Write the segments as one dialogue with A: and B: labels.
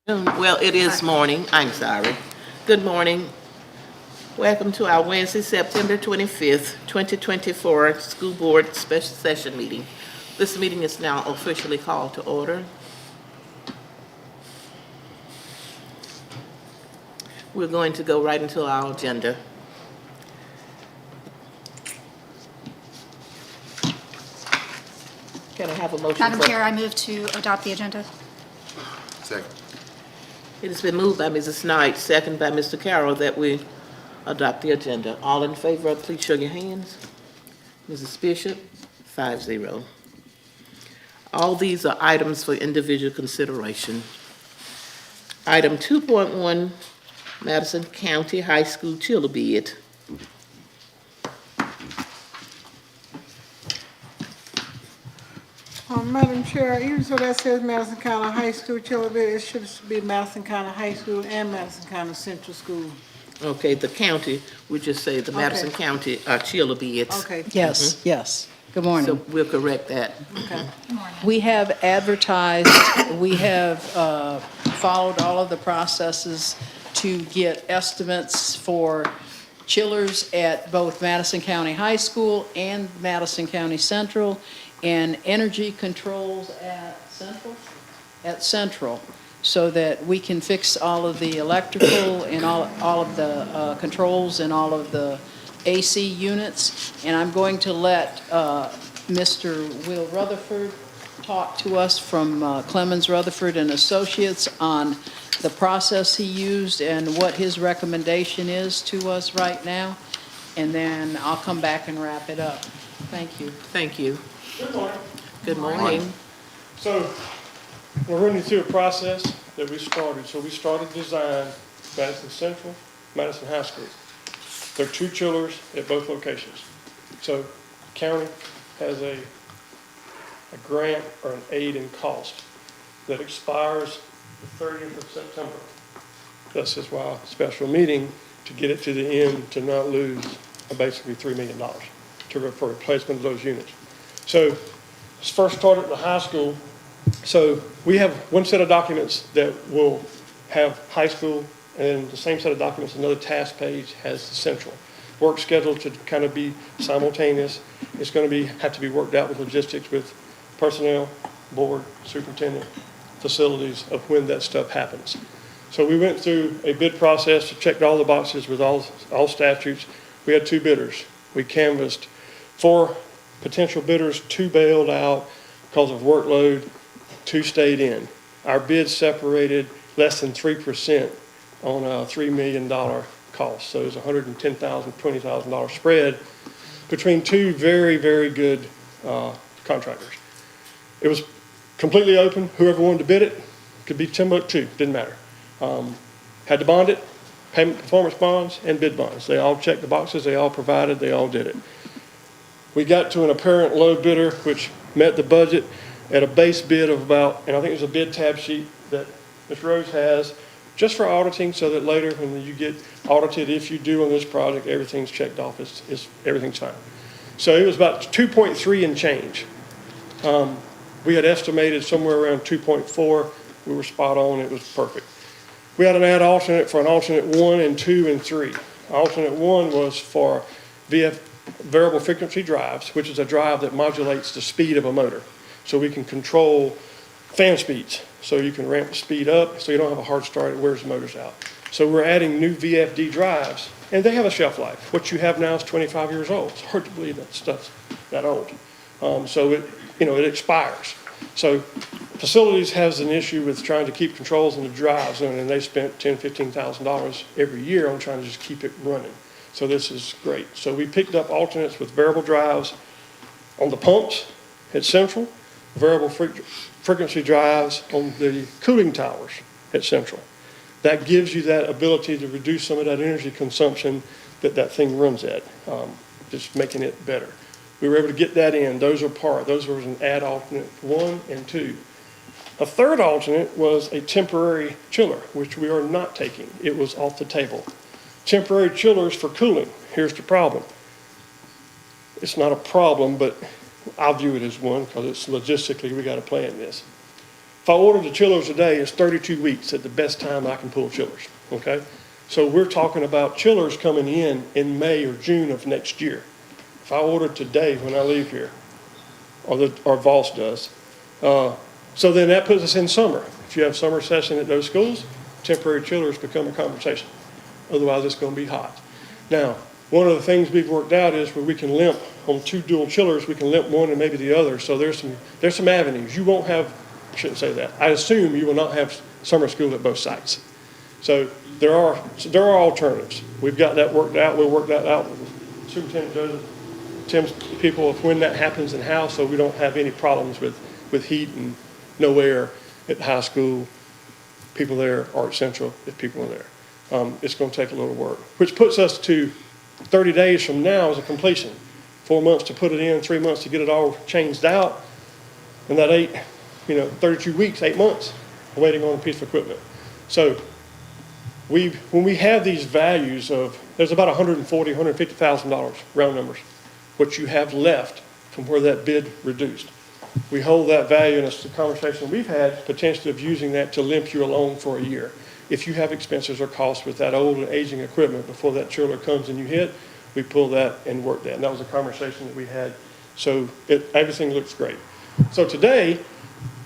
A: Well, it is morning. I'm sorry. Good morning. Welcome to our Wednesday, September 25th, 2024 School Board Special Session Meeting. This meeting is now officially called to order. We're going to go right into our agenda. Can I have a motion?
B: Madam Chair, I move to adopt the agenda.
C: Second.
A: It has been moved by Mrs. Knight, second by Mr. Carroll, that we adopt the agenda. All in favor, please show your hands. Mrs. Bishop, 5-0. All these are items for individual consideration. Item 2.1, Madison County High School chiller bid.
D: Madam Chair, even though that says Madison County High School chiller bid, it should be Madison County High School and Madison County Central School.
A: Okay, the county, we just say the Madison County chiller bids.
D: Okay.
E: Yes, yes. Good
A: So
E: morning.
A: we'll correct that.
D: Okay.
E: We have advertised, we have followed all of the processes to get estimates for chillers at both Madison County High School and Madison County Central, and energy controls at Central, so that we can fix all of the electrical and all of the controls and all of the AC units. And I'm going to let Mr. Will Rutherford talk to us from Clemens Rutherford and Associates on the process he used and what his recommendation is to us right now. And then I'll come back and wrap it up. Thank you.
A: Thank you.
F: Good morning.
A: Good morning.
F: So we're running through a process that we started. So we started design Madison Central, Madison High School. There are two chillers at both locations. So the county has a grant or an aid in cost that expires the 30th of September. This is why a special meeting to get it to the end to not lose basically $3 million for replacement of those units. So let's first start at the high school. So we have one set of documents that will have high school, and the same set of documents, another task page has the central. Work schedule to kind of be simultaneous. It's going to have to be worked out with logistics, with personnel, board, superintendent, facilities of when that stuff happens. So we went through a bid process to check all the boxes with all statutes. We had two bidders. We canvassed 4 potential bidders, 2 bailed out because of workload, 2 stayed in. Our bid separated less than 3% on a $3 million cost. So it was $110,000, $20,000 spread between 2 very, very good contractors. It was completely open. Whoever wanted to bid it could be Timbuktu, didn't matter. Had to bond it, payment performance bonds and bid bonds. They all checked the boxes, they all provided, they all did it. We got to an apparent low bidder, which met the budget at a base bid of about, and I think there's a bid tab sheet that Ms. Rose has, just for auditing, so that later when you get audited, if you do on this project, everything's checked off, everything's fine. So it was about 2.3 and change. We had estimated somewhere around 2.4. We were spot on, it was perfect. We had an add alternate for an alternate 1 and 2 and 3. Alternate 1 was for variable frequency drives, which is a drive that modulates the speed of a motor. So we can control fan speeds. So you can ramp the speed up so you don't have a hard start, it wears the motors out. So we're adding new VFD drives, and they have a shelf life. What you have now is 25 years old. It's hard to believe that stuff's that old. So it expires. So facilities has an issue with trying to keep controls in the drives, and they spent $10,000, $15,000 every year on trying to just keep it running. So this is great. So we picked up alternates with variable drives on the pumps at Central, variable frequency drives on the cooling towers at Central. That gives you that ability to reduce some of that energy consumption that thing runs at, just making it better. We were able to get that in. Those were an add alternate 1 and 2. A third alternate was a temporary chiller, which we are not taking. It was off the table. Temporary chillers for cooling. Here's the problem. It's not a problem, but I view it as one because it's logistically we got to plan this. If I order the chillers today, it's 32 weeks at the best time I can pull chillers, okay? So we're talking about chillers coming in May or June of next year. If I order today when I leave here, or Voss does, so then that puts us in summer. If you have summer session at those schools, temporary chillers become a conversation. Otherwise, it's going to be hot. Now, one of the things we've worked out is where we can limp on 2 dual chillers, we can limp one and maybe the other. So there's some avenues. You won't have, I shouldn't say that. I assume you will not have summer school at both sites. So there are alternatives. We've got that worked out. We'll work that out with Superintendent Joseph, Tim's people of when that happens and how, so we don't have any problems with heat and no air at the high school, people there, or at Central if people are there. It's going to take a little work, which puts us to 30 days from now as a completion. 4 months to put it in, 3 months to get it all changed out, and that 32 weeks, 8 months, waiting on a piece of equipment. So when we have these values of, there's about $140,000, $150,000 round numbers, what you have left from where that bid reduced. We hold that value, and it's the conversation we've had, potentially of using that to limp you along for a year. If you have expenses or costs with that old and aging equipment before that chiller comes and you hit, we pull that and work that. And that was a conversation that we had. So everything looks great. So today,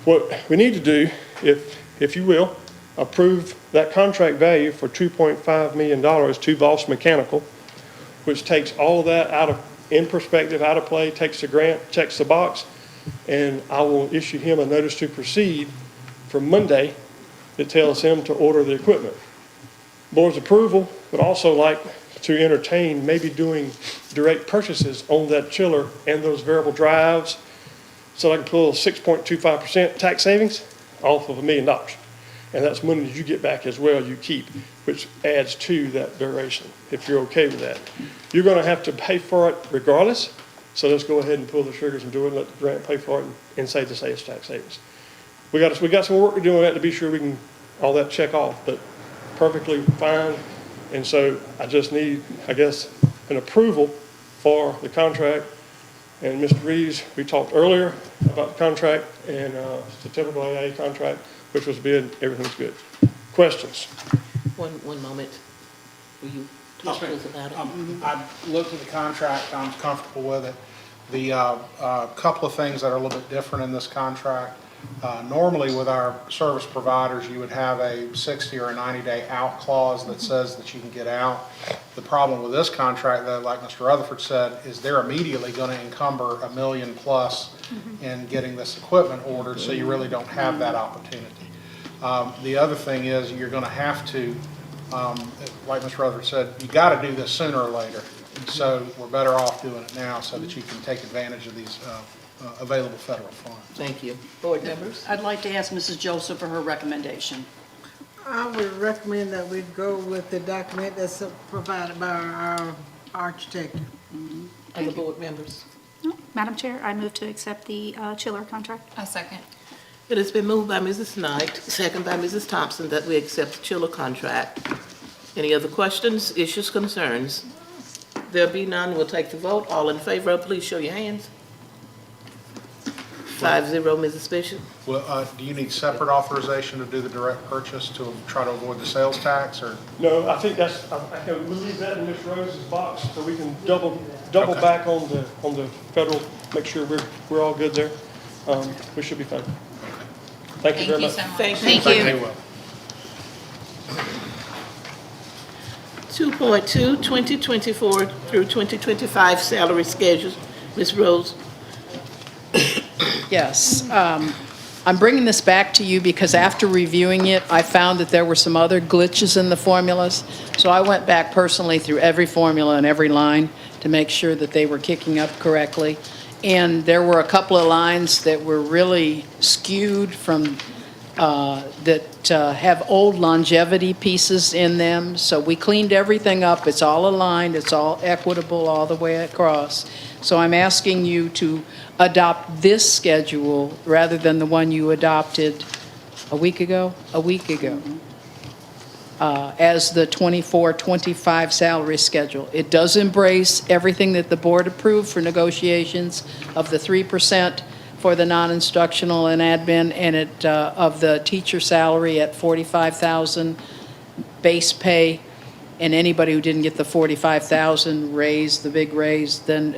F: what we need to do, if you will, approve that contract value for $2.5 million to Voss Mechanical, which takes all of that out of, in perspective, out of play, takes the grant, checks the box, and I will issue him a notice to proceed for Monday that tells him to order the equipment. Board's approval would also like to entertain maybe doing direct purchases on that chiller and those variable drives so I can pull 6.25% tax savings off of $1 million. And that's money that you get back as well, you keep, which adds to that duration, if you're okay with that. You're going to have to pay for it regardless, so let's go ahead and pull the triggers and do it and let the grant pay for it and say the sales tax savings. We got some work to do on that to be sure we can all that check off, but perfectly fine. And so I just need, I guess, an approval for the contract. And Mr. Reeves, we talked earlier about the contract, and it's a typical AA contract, which was bid. Everything's good. Questions?
A: One moment. Will you talk to us about it?
C: I looked at the contract, I'm comfortable with it. The couple of things that are a little bit different in this contract, normally with our service providers, you would have a 60 or a 90-day out clause that says that you can get out. The problem with this contract, though, like Mr. Rutherford said, is they're immediately going to encumber $1 million plus in getting this equipment ordered, so you really don't have that opportunity. The other thing is you're going to have to, like Mr. Rutherford said, you got to do this sooner or later. So we're better off doing it now so that you can take advantage of these available federal funds.
A: Thank you. Board members?
G: I'd like to ask Mrs. Joseph for her recommendation.
D: I would recommend that we go with the document that's provided by our architect.
A: Other board members?
B: No, Madam Chair, I move to accept the chiller contract.
H: A second.
A: It has been moved by Mrs. Knight, second by Mrs. Thompson, that we accept the chiller contract. Any other questions, issues, concerns? There be none, we'll take the vote. All in favor, please show your hands. 5-0, Mrs. Bishop.
C: Well, do you need separate authorization to do the direct purchase to try to avoid the sales tax, or?
F: No, I think that's, we'll leave that in Ms. Rose's box so we can double
C: Okay.
F: back on the federal, make sure we're all good there. We should be fine. Thank you very much.
H: so much.
A: Thank you.
B: Thank you.
C: Well.
A: 2.2, 2024 through 2025 salary schedules. Ms. Rose?
E: Yes. I'm bringing this back to you because after reviewing it, I found that there were some other glitches in the formulas. So I went back personally through every formula and every line to make sure that they were kicking up correctly. And there were a couple of lines that were really skewed from, that have old longevity pieces in them. So we cleaned everything up. It's all aligned. It's all equitable all the way across. So I'm asking you to adopt this schedule rather than the one you adopted a week ago, as the 24-25 salary schedule. It does embrace everything that the board approved for negotiations of the 3% for the non-instructional and admin, and it, of the teacher salary at 45,000 base pay, and anybody who didn't get the 45,000 raise, the big raise, then,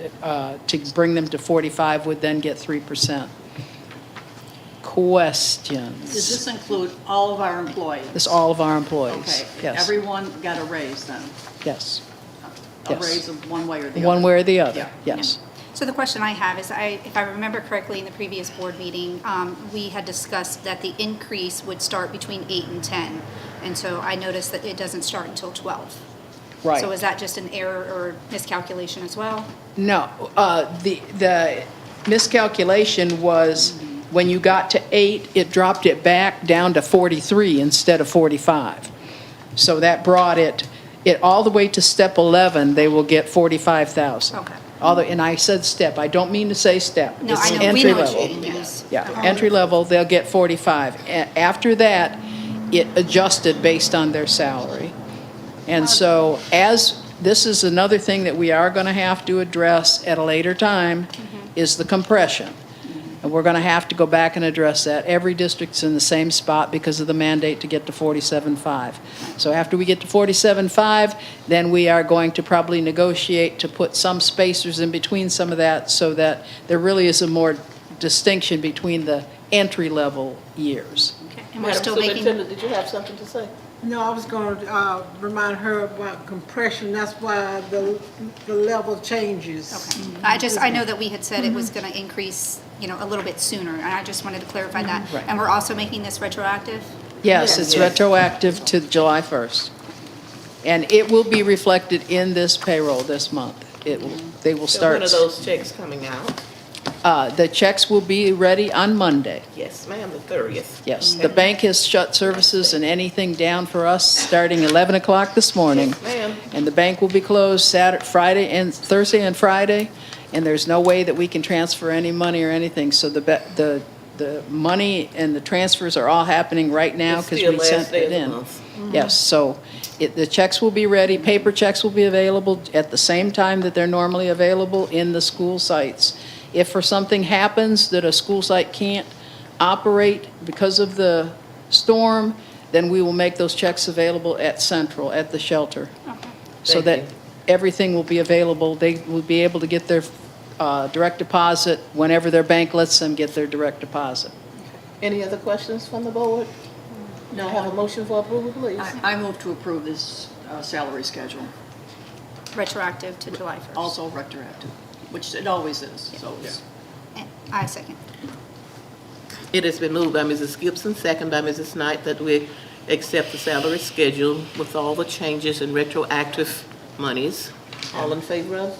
E: to bring them to 45 would then get 3%. Questions?
G: Does this include all of our employees?
E: This all of our employees.
G: Okay,
E: Yes,
G: everyone got a raise then?
E: yes.
G: A
E: Yes.
G: raise of one way or the other?
E: One way or the other,
G: Yeah.
E: yes.
B: So the question I have is, if I remember correctly in the previous board meeting, we had discussed that the increase would start between 8 and 10. And so I noticed that it doesn't start until 12.
E: Right.
B: So is that just an error or miscalculation as well?
E: No, the miscalculation was when you got to 8, it dropped it back down to 43 instead of 45. So that brought it all the way to step 11, they will get 45,000.
B: Okay.
E: And I said step, I don't mean to say step.
B: No,
E: It's
B: I know, we
E: entry
B: know what
E: level.
B: you mean, yes.
E: Yeah, entry level, they'll get 45. After that, it adjusted based on their salary. And so this is another thing that we are going to have to address at a later time, is the compression. And we're going to have to go back and address that. Every district's in the same spot because of the mandate to get to 47.5. So after we get to 47.5, then we are going to probably negotiate to put some spacers in between some of that so that there really is a more distinction between the entry-level years.
B: Okay. And we're
A: Madam
B: still making,
A: Superintendent, did you have something to say?
D: No, I was gonna, remind her about compression, that's why the level changes.
B: okay. I know that we had said it was going to increase, a little bit sooner, and I just wanted to clarify that.
E: Right.
B: And we're also making this retroactive?
E: Yes, it's
A: Yes.
E: retroactive to July 1st. And it will be reflected in this payroll this month. They will
A: So
E: start.
A: when are those checks coming out?
E: The checks will be ready on Monday.
A: Yes, ma'am, the 30th.
E: Yes, the bank has shut services and anything down for us starting 11 o'clock this morning.
A: Yes, ma'am.
E: And the bank will be closed Thursday and Friday, and there's no way that we can transfer any money or anything. So the money and the transfers are all happening right now
A: It's
E: because
A: still
E: we
A: last
E: sent
A: day
E: it
A: of the
E: in.
A: month.
E: Yes, so the checks will be ready, paper checks will be available at the same time that they're normally available in the school sites. If for something happens that a school site can't operate because of the storm, then we will make those checks available at Central, at the shelter. So
A: Thank
E: that
A: you.
E: everything will be available. They will be able to get their direct deposit whenever their bank lets them get their direct deposit.
A: Any other questions from the board? No, I have a motion for approval, please.
G: I move to approve this salary schedule,
B: Retroactive to July 1st?
G: also retroactive, which it always is, so it's.
B: And I second.
A: It has been moved by Mrs. Gibson, second by Mrs. Knight, that we accept the salary schedule with all the changes and retroactive monies. All in favor of?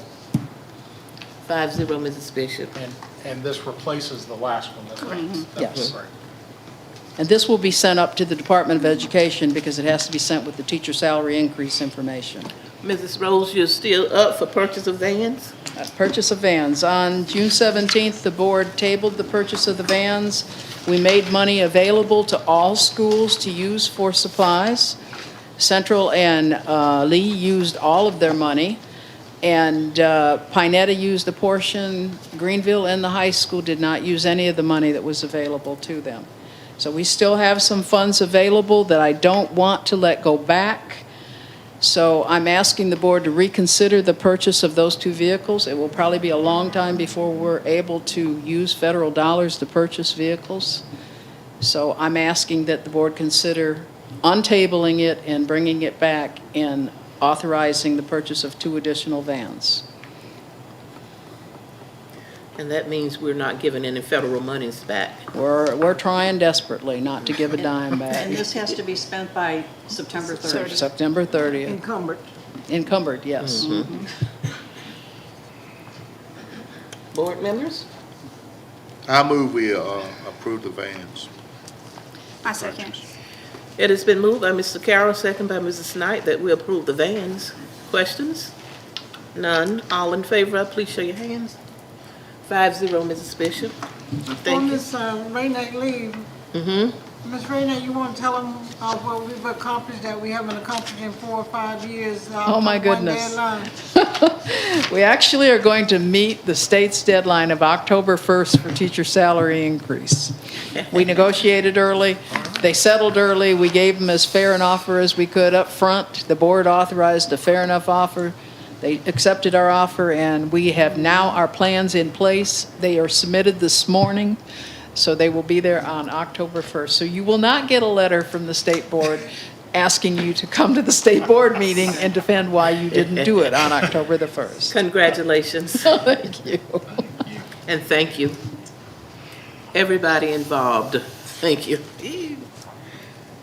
A: 5-0, Mrs. Bishop.
C: And this replaces the last one, that's right?
E: Yes.
C: Right.
E: And this will be sent up to the Department of Education because it has to be sent with the teacher salary increase information.
A: Mrs. Rose, you're still up for purchase of vans?
E: Purchase of vans. On June 17th, the board tabled the purchase of the vans. We made money available to all schools to use for supplies. Central and Lee used all of their money, and Pinetta used a portion. Greenville and the high school did not use any of the money that was available to them. So we still have some funds available that I don't want to let go back. So I'm asking the board to reconsider the purchase of those two vehicles. It will probably be a long time before we're able to use federal dollars to purchase vehicles. So I'm asking that the board consider untabling it and bringing it back and authorizing the purchase of 2 additional vans.
A: And that means we're not giving any federal monies back.
E: We're trying desperately not to give a dime
G: And
E: back.
G: this has to be spent by September 30th.
E: September 30th.
D: Encumbered.
E: Encumbered, yes.
A: Board members?
H: I move we approve the vans.
B: I second.
A: It has been moved by Mr. Carroll, second by Mrs. Knight, that we approve the vans. Questions? None. All in favor, please show your hands. 5-0, Mrs. Bishop.
D: On
A: Thank you.
D: this rainy day leave, Ms. Rayner, you want to tell them what we've accomplished that we haven't accomplished in 4 or 5 years?
E: Oh, my
D: from one
E: goodness.
D: deadline?
E: We actually are going to meet the state's deadline of October 1st for teacher salary increase. We negotiated early, they settled early, we gave them as fair an offer as we could up front. The board authorized a fair enough offer. They accepted our offer, and we have now our plans in place. They are submitted this morning, so they will be there on October 1st. So you will not get a letter from the state board asking you to come to the state board meeting and defend why you didn't do it on October the 1st.
A: Congratulations,
E: Thank you.
A: and thank you. Everybody involved, thank you.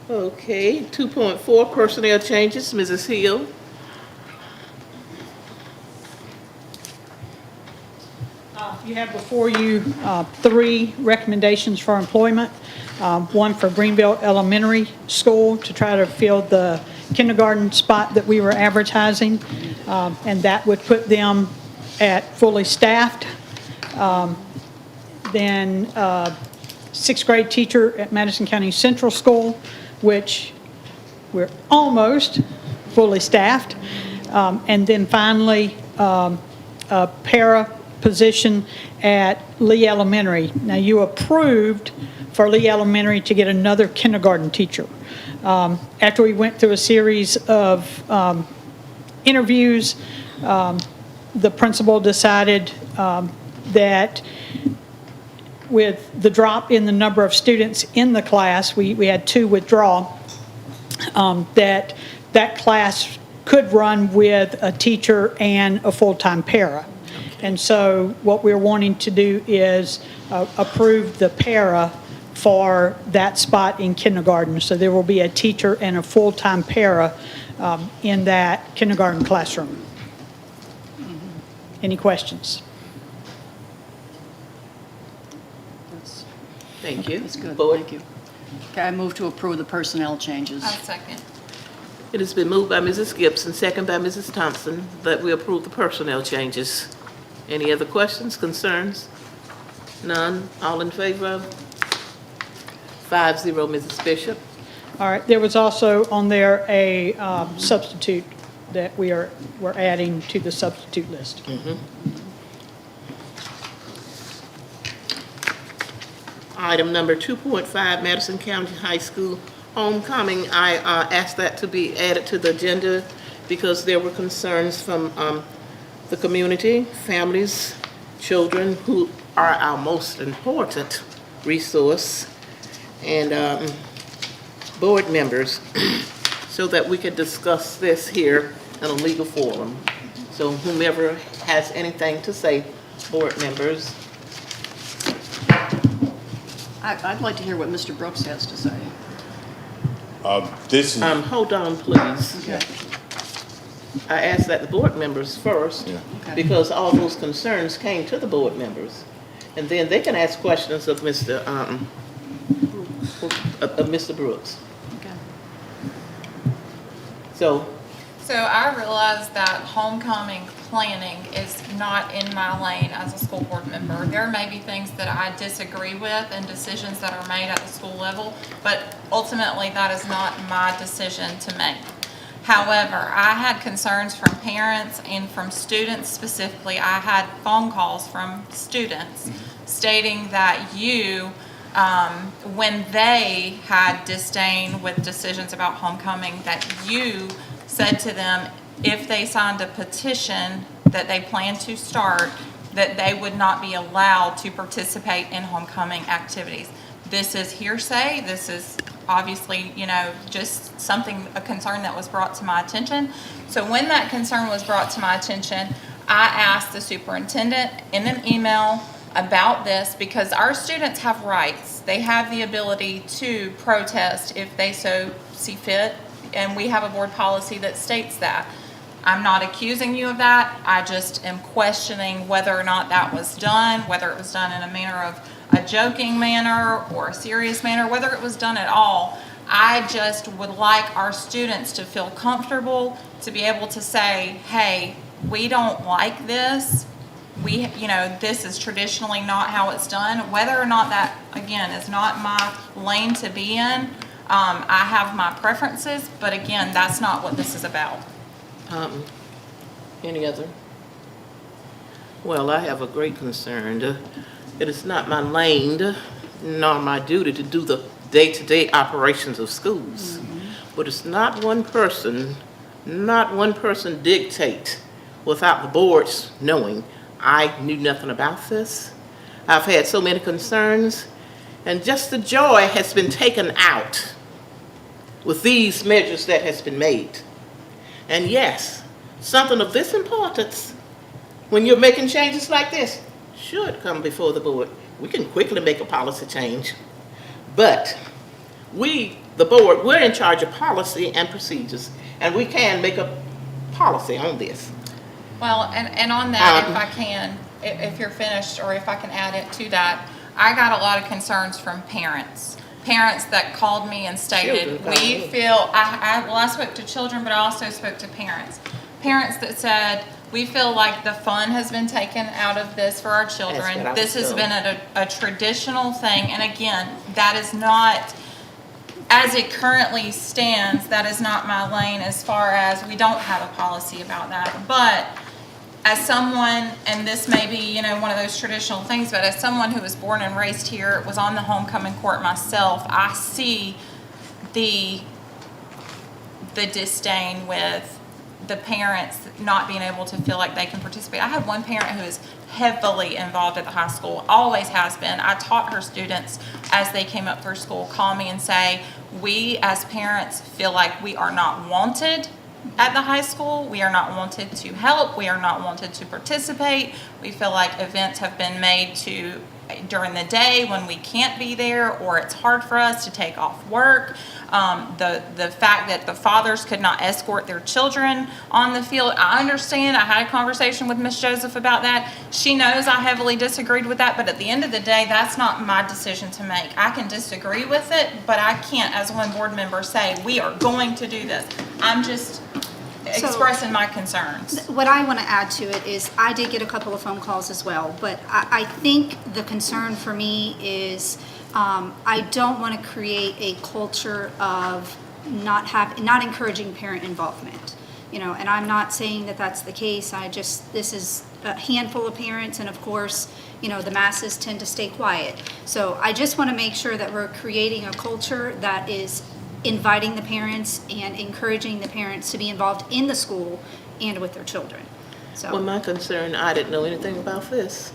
A: Okay, 2.4, personnel changes, Mrs. Hill.
I: You have before you 3 recommendations for employment. One for Greenville Elementary School to try to fill the kindergarten spot that we were advertising, and that would put them at fully staffed. Then 6th grade teacher at Madison County Central School, which we're almost fully staffed. And then finally, a para position at Lee Elementary. Now, you approved for Lee Elementary to get another kindergarten teacher. After we went through a series of interviews, the principal decided that with the drop in the number of students in the class, we had 2 withdraw, that class could run with a teacher and a full-time para. And so what we're wanting to do is approve the para for that spot in kindergarten. So there will be a teacher and a full-time para in that kindergarten classroom. Any questions?
A: Thank you.
G: That's good,
A: Board.
G: thank you. Okay, I move to approve the personnel changes.
J: Second.
A: It has been moved by Mrs. Gibson, second by Mrs. Thompson, that we approve the personnel changes. Any other questions, concerns? None. All in favor? 5-0, Mrs. Bishop.
I: All right, there was also on there a substitute that we're adding to the substitute list.
A: Item number 2.5, Madison County High School homecoming. I asked that to be added to the agenda because there were concerns from the community, families, children, who are our most important resource, and board members, so that we could discuss this here in a legal forum. So whomever has anything to say, board members.
G: I'd like to hear what Mr. Brooks has to say.
K: This is,
A: Hold on, please. I asked that the board members first,
G: Okay.
A: because all those concerns came to the board members. And then they can ask questions of Mr. Brooks.
G: Okay.
A: So,
J: So I realize that homecoming planning is not in my lane as a school board member. There may be things that I disagree with and decisions that are made at the school level, but ultimately that is not my decision to make. However, I had concerns from parents and from students specifically. I had phone calls from students stating that you, when they had disdain with decisions about homecoming, that you said to them, if they signed a petition that they plan to start, that they would not be allowed to participate in homecoming activities. This is hearsay. This is obviously, just a concern that was brought to my attention. So when that concern was brought to my attention, I asked the superintendent in an email about this, because our students have rights. They have the ability to protest if they so see fit, and we have a board policy that states that. I'm not accusing you of that. I just am questioning whether or not that was done, whether it was done in a manner of a joking manner or a serious manner, whether it was done at all. I just would like our students to feel comfortable, to be able to say, hey, we don't like this. this is traditionally not how it's done. Whether or not that, again, is not my lane to be in, I have my preferences, but again, that's not what this is about.
A: Any other? Well, I have a great concern. It is not my lane nor my duty to do the day-to-day operations of schools. But it's not one person dictate without the boards knowing. I knew nothing about this. I've had so many concerns, and just the joy has been taken out with these measures that has been made. And yes, something of this importance, when you're making changes like this, should come before the board. We can quickly make a policy change, but we, the board, we're in charge of policy and procedures, and we can make a policy on this.
J: Well, and on that, if I can, if you're finished, or if I can add it to that, I got a lot of concerns from parents. Parents that called me and stated, we feel, I spoke to children, but I also spoke to parents. Parents that said, we feel like the fun has been taken out of this for our children. This has been a traditional thing, and again, that is not, as it currently stands, that is not my lane as far as we don't have a policy about that. But as someone, and this may be, one of those traditional things, but as someone who was born and raised here, was on the homecoming court myself, I see the disdain with the parents not being able to feel like they can participate. I had one parent who is heavily involved at the high school, always has been. I taught her students as they came up through school, call me and say, we as parents feel like we are not wanted at the high school. We are not wanted to help. We are not wanted to participate. We feel like events have been made during the day when we can't be there, or it's hard for us to take off work. The fact that the fathers could not escort their children on the field. I understand. I had a conversation with Ms. Joseph about that. She knows I heavily disagreed with that, but at the end of the day, that's not my decision to make. I can disagree with it, but I can't, as one board member, say we are going to do this. I'm just expressing my concerns.
B: What I want to add to it is, I did get a couple of phone calls as well, but I think the concern for me is, I don't want to create a culture of not encouraging parent involvement. And I'm not saying that that's the case. This is a handful of parents, and of course, the masses tend to stay quiet. So I just want to make sure that we're creating a culture that is inviting the parents and encouraging the parents to be involved in the school and with their children.
A: Well, my concern, I didn't know anything about this.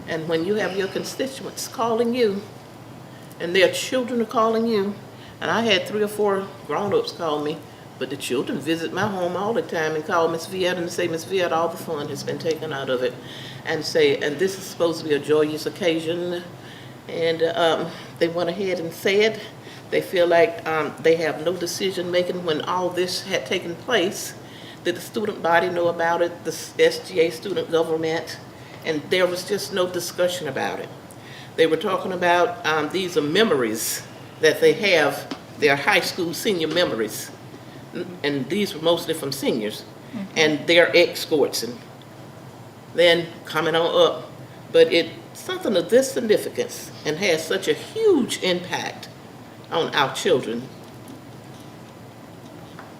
A: And when you have your constituents calling you, and their children are calling you, and I had 3 or 4 grown-ups call me, but the children visit my home all the time and call Miss Viet and say, Miss Viet, all the fun has been taken out of it, and this is supposed to be a joyous occasion, and they went ahead and said they feel like they have no decision-making when all this had taken place. Did the student body know about it, the SGA student government, and there was just no discussion about it. They were talking about these are memories that they have, their high school senior memories, and these were mostly from seniors, and their escorts, and then coming on up. But it's something of this significance and has such a huge impact on our children.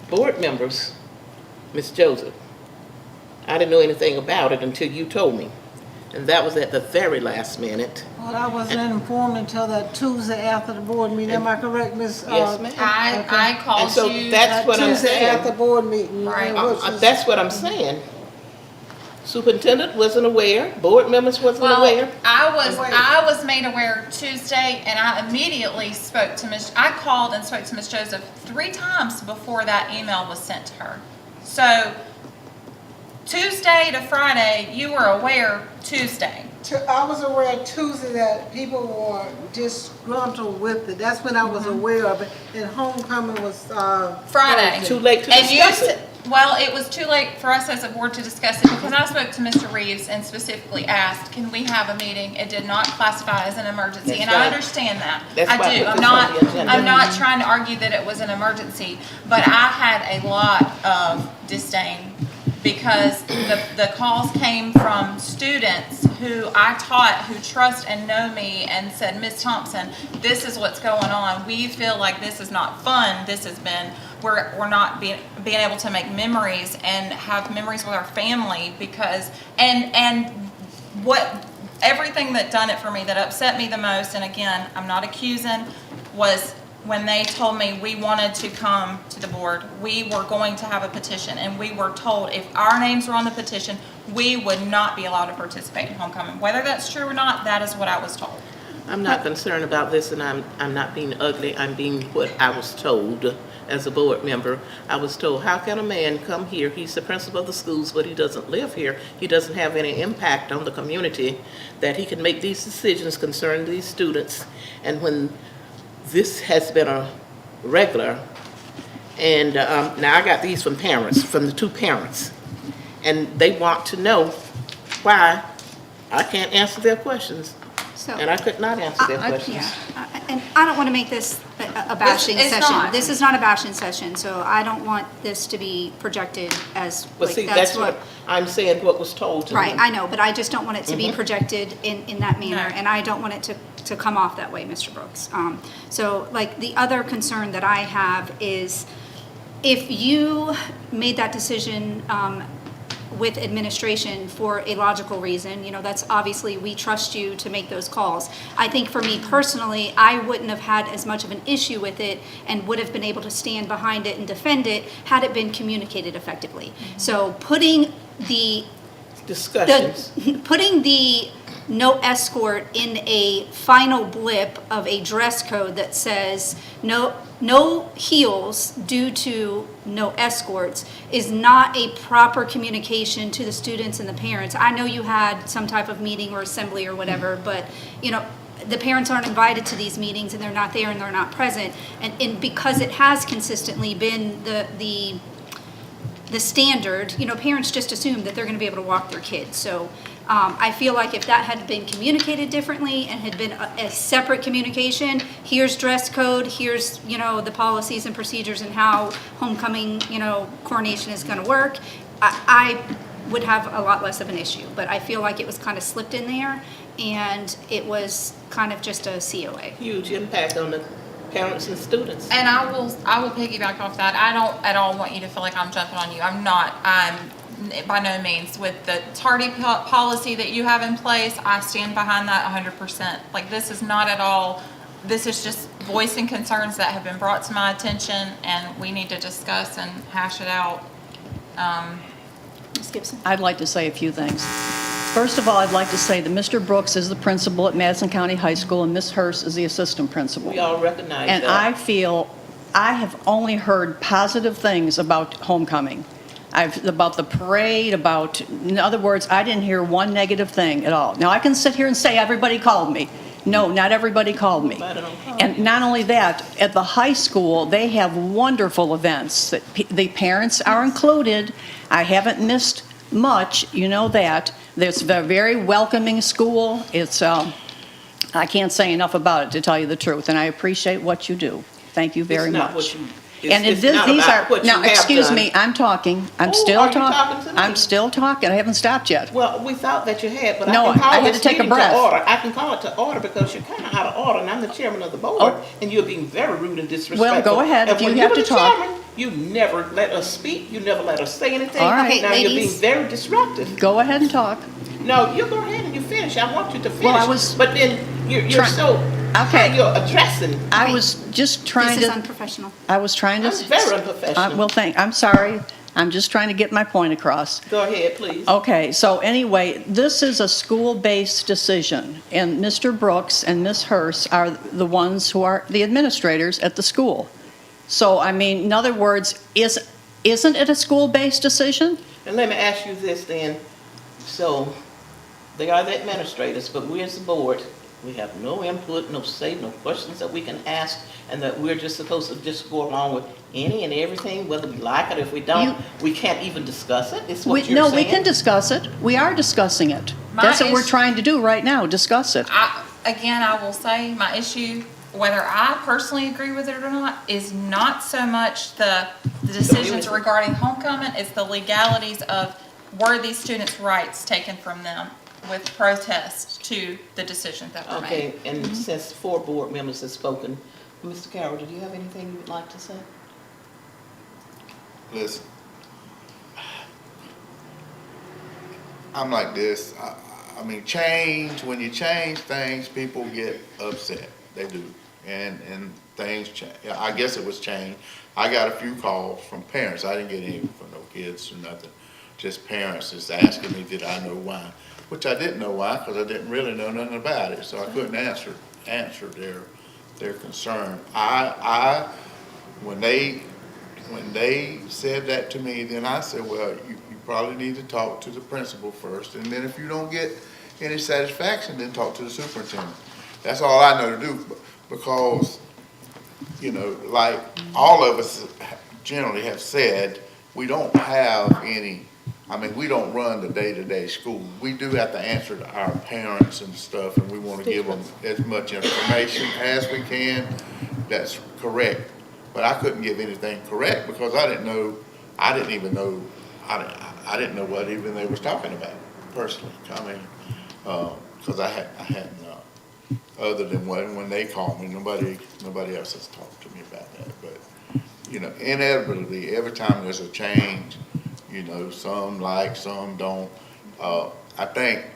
A: Board members, Ms. Joseph, I didn't know anything about it until you told me, and that was at the very last minute.
D: Well, I wasn't informed until that Tuesday after the board meeting. Am I correct, Ms.?
A: Yes, ma'am.
J: I called
A: And so
J: you.
A: that's what I'm
D: Tuesday after
A: saying.
D: board meeting.
J: Right.
A: That's what I'm saying. Superintendent wasn't aware, board members wasn't aware.
J: I was made aware Tuesday, and I immediately spoke to I called and spoke to Ms. Joseph 3 times before that email was sent to her. So Tuesday to Friday, you were aware Tuesday.
D: I was aware Tuesday that people were disgruntled with it. That's when I was aware of it. And homecoming was
J: Friday.
A: Too late to
J: And
A: discuss it.
J: Well, it was too late for us as a board to discuss it, because I spoke to Mr. Reeves and specifically asked, can we have a meeting? It did not classify as an emergency,
A: That's
J: and
A: right.
J: I understand that.
A: That's why I
J: I do.
A: put this on the agenda.
J: I'm not trying to argue that it was an emergency, but I had a lot of disdain because the calls came from students who I taught, who trust and know me, and said, Ms. Thompson, this is what's going on. We feel like this is not fun. This has been, we're not being able to make memories and have memories with our family because, and what, everything that done it for me, that upset me the most, and again, I'm not accusing, was when they told me we wanted to come to the board, we were going to have a petition, and we were told if our names were on the petition, we would not be allowed to participate in homecoming. Whether that's true or not, that is what I was told.
A: I'm not concerned about this, and I'm not being ugly, I'm being what I was told as a board member. I was told, how can a man come here, he's the principal of the schools, but he doesn't live here, he doesn't have any impact on the community, that he can make these decisions concerning these students, and when this has been a regular, and now I got these from parents, from the two parents, and they want to know why I can't answer their questions,
B: So.
A: and I could not answer their questions.
B: Yeah, and I don't want to make this a bashing
J: It's
B: session.
J: not.
B: This is not a bashing session, so I don't want this to be projected as,
A: But
B: like,
A: see,
B: that's what.
A: I'm saying, what was told to me.
B: Right, I know, but I just don't want it to be projected in that manner,
J: No.
B: and I don't want it to come off that way, Mr. Brooks. So, like, the other concern that I have is if you made that decision with administration for a logical reason, that's obviously, we trust you to make those calls. I think for me personally, I wouldn't have had as much of an issue with it and would have been able to stand behind it and defend it had it been communicated effectively. So putting the
A: Discussions.
B: putting the no escort in a final blip of a dress code that says no heels due to no escorts is not a proper communication to the students and the parents. I know you had some type of meeting or assembly or whatever, but the parents aren't invited to these meetings and they're not there and they're not present. And because it has consistently been the standard, parents just assume that they're going to be able to walk their kids. So I feel like if that had been communicated differently and had been a separate communication, here's dress code, here's, the policies and procedures and how homecoming, coronation is going to work, I would have a lot less of an issue. But I feel like it was kind of slipped in there and it was kind of just a COA.
A: Huge impact on the parents and students.
J: And I will piggyback off that. I don't at all want you to feel like I'm jumping on you. I'm not. I'm by no means. With the tardy policy that you have in place, I stand behind that 100%. Like, this is not at all, this is just voicing concerns that have been brought to my attention, and we need to discuss and hash it out.
B: Ms. Gibson?
G: I'd like to say a few things. First of all, I'd like to say that Mr. Brooks is the principal at Madison County High School and Ms. Hurst is the assistant principal.
A: We all recognize
G: And
A: that.
G: I feel, I have only heard positive things about homecoming. About the parade, in other words, I didn't hear one negative thing at all. Now, I can sit here and say everybody called me. No, not everybody called me. And not only that, at the high school, they have wonderful events that the parents are included. I haven't missed much, you know that. It's a very welcoming school. It's, I can't say enough about it, to tell you the truth, and I appreciate what you do. Thank you very
A: It's not
G: much.
A: what you-
G: And
A: it's
G: these
A: not about what you
G: now,
A: have
G: excuse
A: done.
G: me, I'm talking. I'm
A: Oh,
G: still
A: are you
G: talking.
A: talking to me?
G: I'm still talking. I haven't stopped yet.
A: Well, we thought that you had, but
G: No,
A: I can call
G: I had
A: this
G: to take a
A: meeting to
G: breath.
A: order. I can call it to order because you're kind of out of order, and I'm the chairman of the board,
G: Oh.
A: and you're being very rude and disrespectful.
G: Well, go ahead.
A: And
G: If you
A: when
G: have
A: were
G: to
A: the
G: talk.
A: chairman, you never let us speak. You never let us say anything.
G: All right.
B: Okay,
A: Now you're being
B: ladies.
A: very disruptive.
G: Go ahead and talk.
A: No, you go ahead and you finish. I want you to finish.
G: Well, I was
A: But then you're
G: try-
A: so.
G: Okay.
A: How you're addressing.
G: I was just trying
B: This is
G: to,
B: unprofessional.
G: I was trying to.
A: I'm very unprofessional.
G: Well, I'm sorry. I'm just trying to get my point across.
A: Go ahead, please.
G: Okay, so anyway, this is a school-based decision, and Mr. Brooks and Ms. Hurst are the ones who are the administrators at the school. So, I mean, in other words, isn't it a school-based decision?
A: And let me ask you this then. So, they are the administrators, but we as the board, we have no input, no say, no questions that we can ask, and that we're just supposed to just go along with any and everything, whether we like it, if we don't, we can't even discuss it, is what you're
G: No,
A: saying?
G: we can discuss it. We are discussing it.
J: My
G: That's what we're
J: issue-
G: trying to do right now, discuss it.
J: Again, I will say my issue whether I personally agree with it or not, is not so much the decisions regarding homecoming, it's the legalities of were these students' rights taken from them with protest to the decisions that were made.
A: Okay, and since 4 board members have spoken, Mr. Carroll, did you have anything you would like to say?
H: Listen, I'm like this. I mean, when you change things, people get upset. They do. And things change. I guess it was changed. I got a few calls from parents. I didn't get any from no kids or nothing. Just parents just asking me, did I know why? Which I didn't know why, because I didn't really know nothing about it. So I couldn't answer their concern. When they said that to me, then I said, well, you probably need to talk to the principal first, and then if you don't get any satisfaction, then talk to the superintendent. That's all I know to do, because, you know, like all of us generally have said, we don't have any, I mean, we don't run the day-to-day school. We do have to answer to our parents and stuff, and we want to give them as much information as we can that's correct. But I couldn't give anything correct because I didn't know what even they was talking about personally. I mean, because I hadn't, other than when they called me, nobody else has talked to me about that. But, you know, inevitably, every time there's a change, you know, some like, some don't. I think,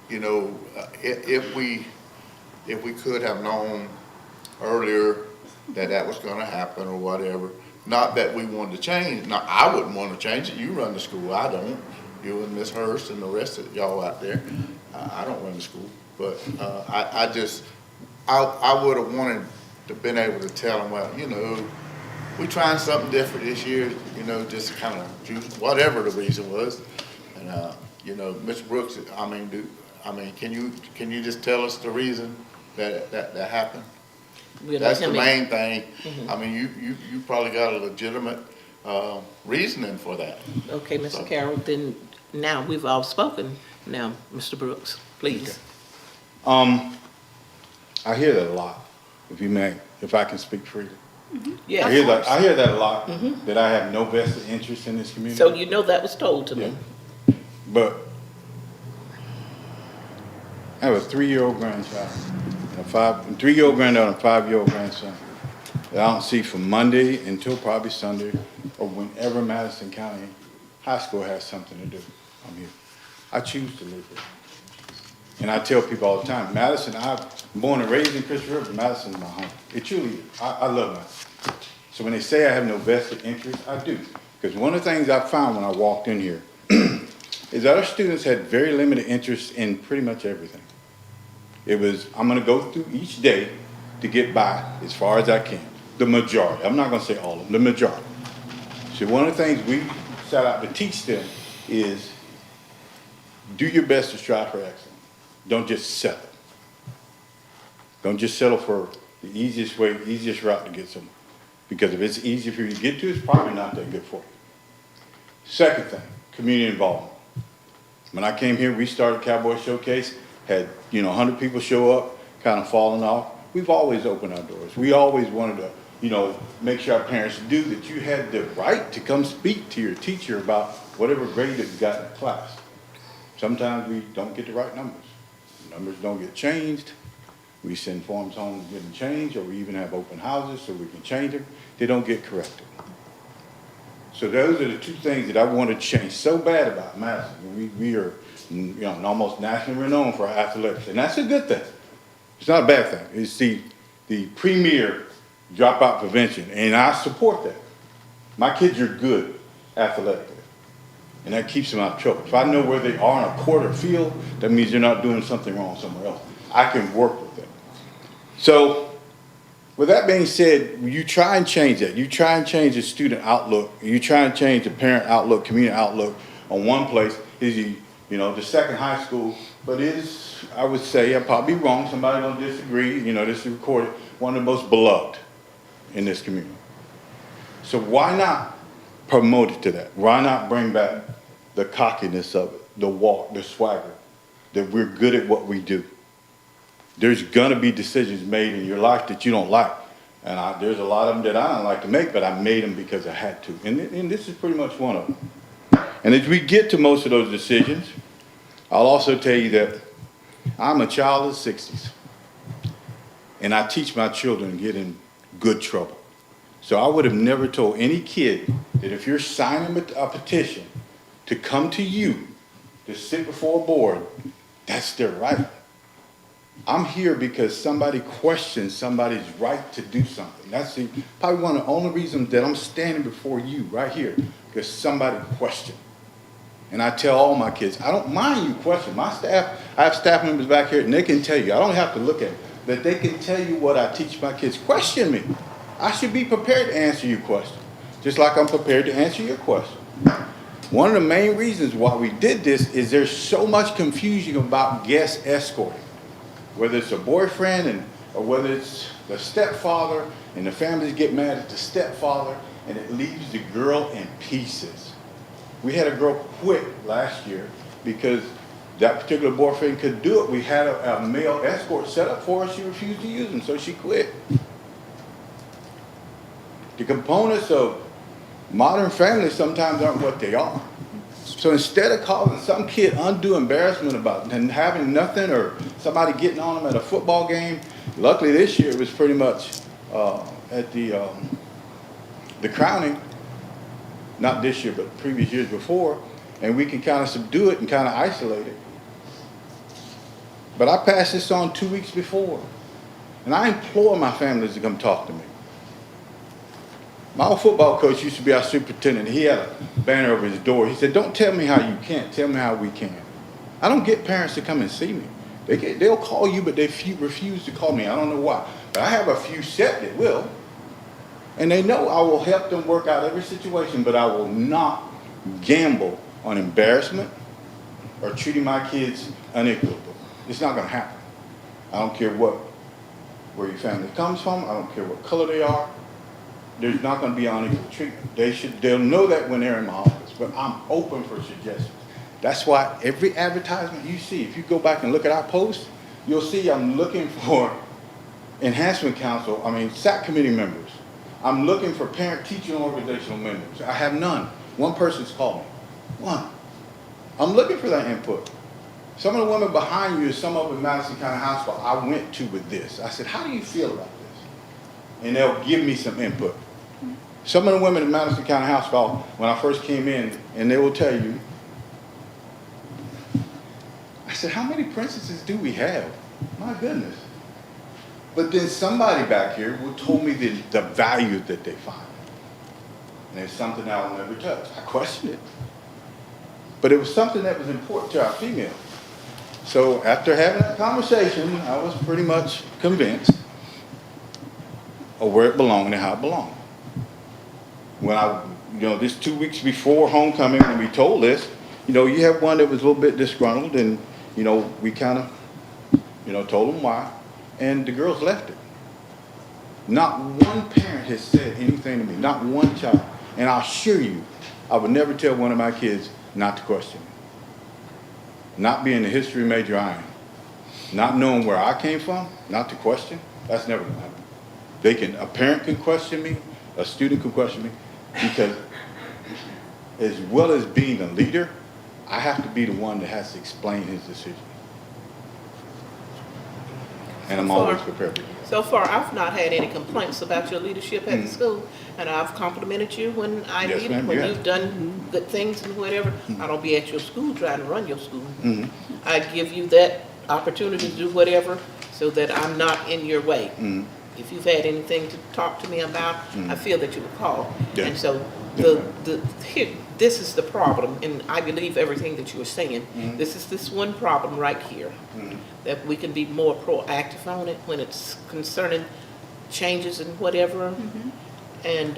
H: you know, if we could have known earlier that was going to happen or whatever, not that we wanted to change. Now, I wouldn't want to change it. You run the school. I don't. You and Miss Hurst and the rest of y'all out there. I don't run the school. But I would have wanted to been able to tell them, well, you know, we're trying something different this year, you know, just kind of juice, whatever the reason was. And, you know, Ms. Brooks, can you just tell us the reason that happened? That's the main thing. I mean, you probably got a legitimate reasoning for that.
A: Okay, Mr. Carroll, then now we've all spoken. Now, Mr. Brooks, please.
K: Okay. I hear that a lot, if I can speak freely.
A: Yeah,
K: I hear that a lot, that I have no vested interest in this community.
A: so you know that was told to me.
K: But I have a 3-year-old grandchild, a 3-year-old granddaughter, and a 5-year-old grandson that I don't see from Monday until probably Sunday, or whenever Madison County High School has something to do. I'm here. I choose to live here. And I tell people all the time, Madison, I'm born and raised in Christopher River, Madison's my home. It truly is. I love Madison. So when they say I have no vested interest, I do. Because one of the things I found when I walked in here is that our students had very limited interest in pretty much everything. It was, I'm going to go through each day to get by as far as I can. The majority. I'm not going to say all of them, the majority. So one of the things we set out to teach them is do your best to strive for excellence. Don't just settle. Don't just settle for the easiest way, easiest route to get somewhere. Because if it's easy for you to get to, it's probably not that good for you. Second thing, community involvement. When I came here, we started Cowboy Showcase, had 100 people show up, kind of falling off. We've always opened our doors. We always wanted to, make sure our parents knew that you had the right to come speak to your teacher about whatever grade that you got in the class. Sometimes we don't get the right numbers. Numbers don't get changed. We send forms home to get them changed, or we even have open houses so we can change them. They don't get corrected. So those are the two things that I want to change so bad about Madison. We are almost nationally renowned for our athletics, and that's a good thing. It's not a bad thing. It's the premier dropout prevention, and I support that. My kids are good athletically, and that keeps them out of trouble. If I know where they are on a court or field, that means they're not doing something wrong somewhere else. I can work with them. So, with that being said, you try and change that. You try and change the student outlook. You try and change the parent outlook, community outlook on one place. Is the second high school, but it is, I would say, I'm probably wrong, somebody will disagree, this is recorded, one of the most beloved in this community. So why not promote it to that? Why not bring back the cockiness of it, the walk, the swagger, that we're good at what we do? there's gonna be decisions made in your life that you don't like. And there's a lot of them that I don't like to make, but I made them because I had to. And this is pretty much one of them. And as we get to most of those decisions, I'll also tell you that I'm a child of the 60s. And I teach my children to get in good trouble. So I would have never told any kid that if you're signing a petition to come to you to sit before a board, that's their right. I'm here because somebody questions somebody's right to do something. That's probably one of the only reasons that I'm standing before you right here, because somebody questioned. And I tell all my kids, I don't mind you questioning. My staff, I have staff members back here, and they can tell you, I don't have to look at it, but they can tell you what I teach my kids. Question me. I should be prepared to answer your question, just like I'm prepared to answer your question. One of the main reasons why we did this is there's so much confusion about guest escorting. Whether it's a boyfriend or whether it's the stepfather, and the families get mad at the stepfather, and it leaves the girl in pieces. We had a girl quit last year because that particular boyfriend could do it. We had a male escort set up for her. She refused to use him, so she quit. The components of modern families sometimes aren't what they are. So instead of causing some kid undue embarrassment about and having nothing, or somebody getting on them at a football game, luckily this year it was pretty much at the crowning, not this year but previous years before, and we can kind of subdue it and kind of isolate it. But I passed this on 2 weeks before, and I implore my families to come talk to me. My old football coach used to be our superintendent. He had a banner over his door. He said, "Don't tell me how you can't, tell me how we can." I don't get parents to come and see me. They'll call you, but they refuse to call me. I don't know why. But I have a few set that will. And they know I will help them work out every situation, but I will not gamble on embarrassment or treating my kids unequally. It's not going to happen. I don't care where your family comes from. I don't care what color they are. There's not going to be unequal treatment. They'll know that when they're in my office, but I'm open for suggestions. That's why every advertisement you see, if you go back and look at our posts, you'll see I'm looking for enhancement council, SAC committee members. I'm looking for parent-teaching organizational members. I have none. One person's called me. One. I'm looking for that input. Some of the women behind you, some of them in Madison County Hospital, I went to with this. I said, how do you feel about this? And they'll give me some input. Some of the women in Madison County Hospital, when I first came in, and they will tell you, I said, how many princesses do we have? My goodness. But then somebody back here told me the value that they find. And it's something I'll never touch. I questioned it. But it was something that was important to our females. So after having that conversation, I was pretty much convinced of where it belonged and how it belonged. When this 2 weeks before homecoming, when we told this, you have one that was a little bit disgruntled, and, we kind of, told them why, and the girls left it. Not one parent has said anything to me, not one child. And I assure you, I would never tell one of my kids not to question me. Not being the history major I am. Not knowing where I came from, not to question, that's never going to happen. A parent can question me, a student can question me, because as well as being a leader, I have to be the one that has to explain his decision. And I'm always prepared to do that.
A: So far, I've not had any complaints about your leadership at the school, and I've complimented you when I
K: Yes,
A: did,
K: ma'am,
A: when
K: you have.
A: you've done good things and whatever. I don't be at your school trying to run your school. I give you that opportunity to do whatever so that I'm not in your way. If you've had anything to talk to me about, I feel that you would call.
K: Yeah.
A: And so this is the problem, and I believe everything that you are saying. This is this one problem right here, that we can be more proactive on it when it's concerning changes and whatever. And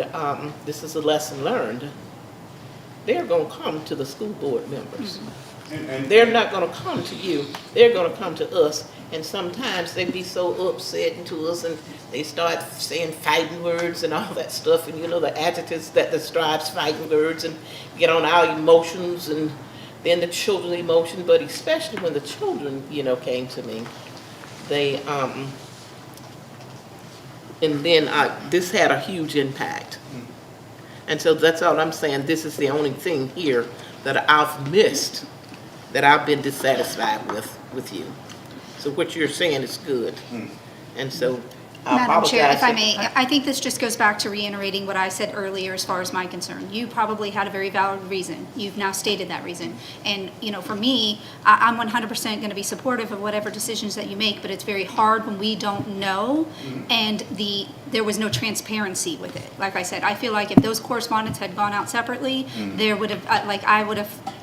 A: this is a lesson learned. They're going to come to the school board members.
K: And
A: They're not going to come to you. They're going to come to us. And sometimes they be so upset to us, and they start saying fighting words and all that stuff. And the adjectives that describes fighting words, and get on our emotions, and then the children's emotion. But especially when the children, came to me, they, and then this had a huge impact. And so that's all I'm saying, this is the only thing here that I've missed, that I've been dissatisfied with you. So what you're saying is good. And so I
B: Madam
A: apologize.
B: Chair, if I may, I think this just goes back to reiterating what I said earlier as far as my concern. You probably had a very valid reason. You've now stated that reason. And, you know, for me, I'm 100% going to be supportive of whatever decisions that you make, but it's very hard when we don't know and there was no transparency with it. Like I said, I feel like if those correspondence had gone out separately, there would have, I would have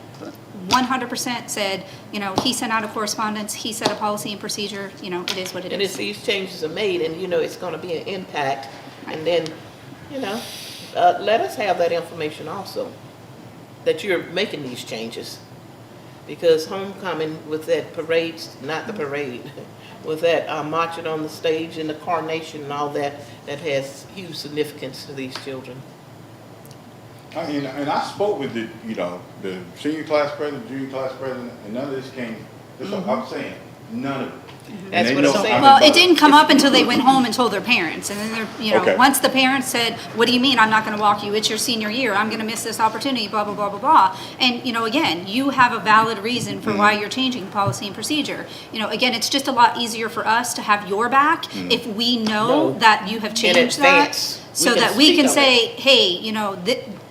B: 100% said, you know, he sent out a correspondence, he set a policy and procedure, you know, it is what it
A: And if
B: is.
A: these changes are made, and, you know, it's gonna be an impact, and then, you know, let us have that information also, that you're making these changes. Because homecoming with that parade, not the parade, with that marching on the stage and the coronation and all that, that has huge significance to these children.
K: And I spoke with the senior class president, junior class president, and none of this came, I'm saying, none of it. And
A: That's
K: they
A: what
K: know
A: I'm saying.
K: I've been
B: Well, it
K: bugging.
B: didn't come up until they went home and told their parents, and then they're, you know,
K: Okay.
B: once the parents said, what do you mean I'm not gonna walk you, it's your senior year, I'm gonna miss this opportunity, blah, blah, blah, blah, blah. And, you know, again, you have a valid reason for why you're changing policy and procedure. You know, again, it's just a lot easier for us to have your back if we know
A: No.
B: that you have changed that.
A: advance. We
B: So
A: can
B: that we
A: speak
B: can
A: of it.
B: say, hey, you know,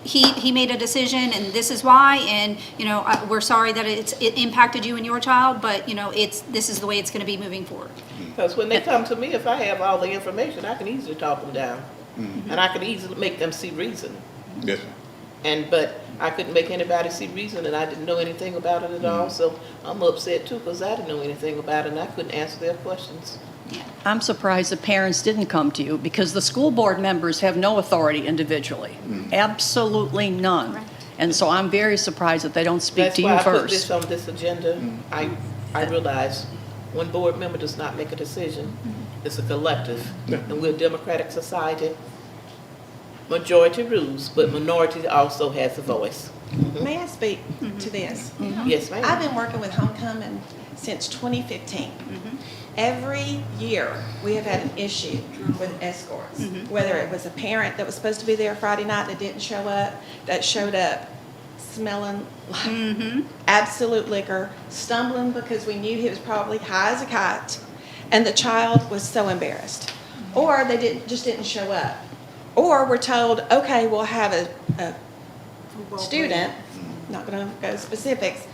B: he made a decision and this is why, and, you know, we're sorry that it impacted you and your child, but, you know, this is the way it's gonna be moving forward.
A: Because when they come to me, if I have all the information, I can easily talk them down. And I can easily make them see reason.
K: Yes, sir.
A: But I couldn't make anybody see reason, and I didn't know anything about it at all, so I'm upset too, because I didn't know anything about it, and I couldn't answer their questions.
G: I'm surprised the parents didn't come to you because the school board members have no authority individually. Absolutely none.
B: Correct.
G: And so I'm very surprised that they don't speak to you
A: That's why I put this
G: first.
A: on this agenda. I realize one board member does not make a decision. It's a collective, and we're a democratic society. Majority rules, but minority also has a voice.
L: May I speak to this?
A: Yes, ma'am.
L: I've been working with homecoming since 2015. Every year, we have had an issue with escorts. Whether it was a parent that was supposed to be there Friday night that didn't show up, that showed up smelling like absolute liquor, stumbling because we knew he was probably high as a kite, and the child was so embarrassed. Or they just didn't show up. Or we're told, okay, we'll have a student, not gonna go specifics,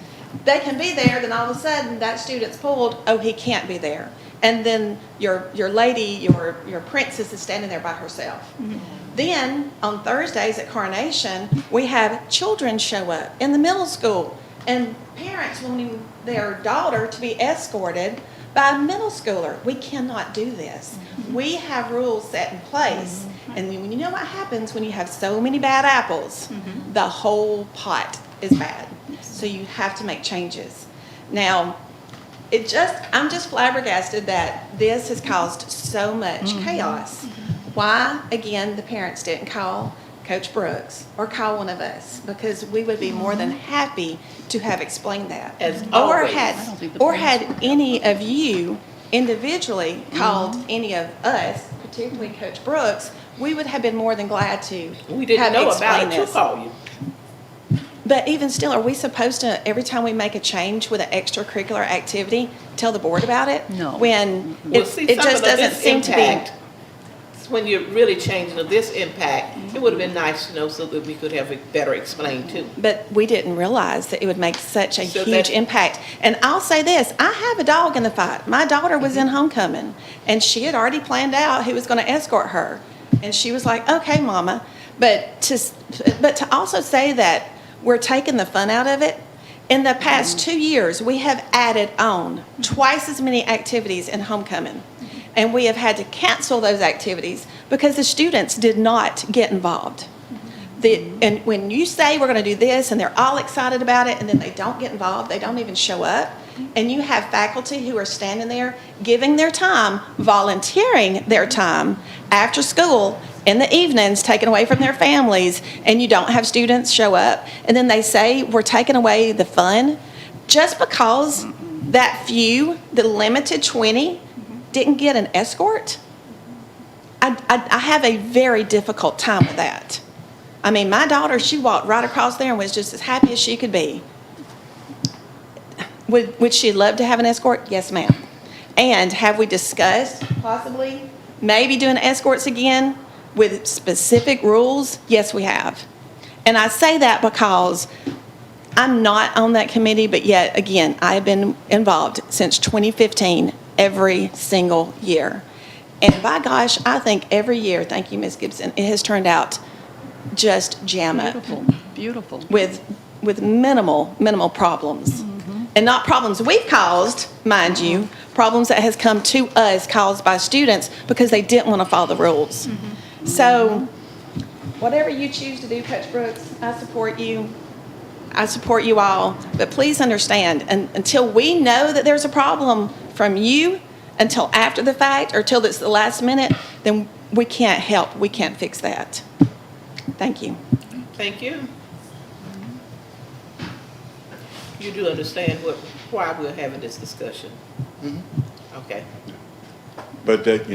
L: they can be there, then all of a sudden that student's pulled, oh, he can't be there. And then your lady, your princess is standing there by herself. Then on Thursdays at Coronation, we have children show up in the middle school and parents wanting their daughter to be escorted by a middle schooler. We cannot do this. We have rules set in place. And when you know what happens when you have so many bad apples, the whole pot is bad. So you have to make changes. Now, I'm just flabbergasted that this has caused so much chaos. Why, again, the parents didn't call Coach Brooks or call one of us, because we would be more than happy to have explained that.
A: As
L: Or
A: always.
G: I don't think the parents
L: had any of you individually called any of us, particularly Coach Brooks, we would have been more than glad to
A: We didn't
L: have
A: know about
L: explained
A: it to
L: this.
A: call you.
L: But even still, are we supposed to, every time we make a change with an extracurricular activity, tell the board about it?
G: No.
L: When
A: Well, see,
L: it
A: some
L: just
A: of
L: doesn't
A: this
L: seem to
A: impact,
L: be.
A: when you're really changing to this impact, it would have been nice to know so that we could have it better explained too.
L: But we didn't realize that it would make such a
A: So
L: huge
A: that-
L: impact. And I'll say this, I have a dog in the fight. My daughter was in homecoming, and she had already planned out who was going to escort her. And she was like, okay, Mama. But to also say that we're taking the fun out of it, in the past 2 years, we have added on twice as many activities in homecoming. And we have had to cancel those activities because the students did not get involved. And when you say we're going to do this and they're all excited about it and then they don't get involved, they don't even show up, and you have faculty who are standing there giving their time, volunteering their time after school in the evenings, taken away from their families, and you don't have students show up, and then they say we're taking away the fun just because that few, the limited 20 didn't get an escort, I have a very difficult time with that. I mean, my daughter, she walked right across there and was just as happy as she could be. Would she love to have an escort? Yes, ma'am. And have we discussed possibly maybe doing escorts again with specific rules? Yes, we have. And I say that because I'm not on that committee, but yet again, I have been involved since 2015 every single year. And by gosh, I think every year, thank you, Ms. Gibson, it has turned out just jam up
E: Beautiful, beautiful.
L: with minimal problems. And not problems we've caused, mind you, problems that has come to us caused by students because they didn't want to follow the rules. So whatever you choose to do, Coach Brooks, I support you. I support you all. But please understand, until we know that there's a problem from you, until after the fact or till it's the last minute, then we can't help. We can't fix that. Thank you.
A: Thank you. You do understand why we're having this discussion? Okay.
K: But, that's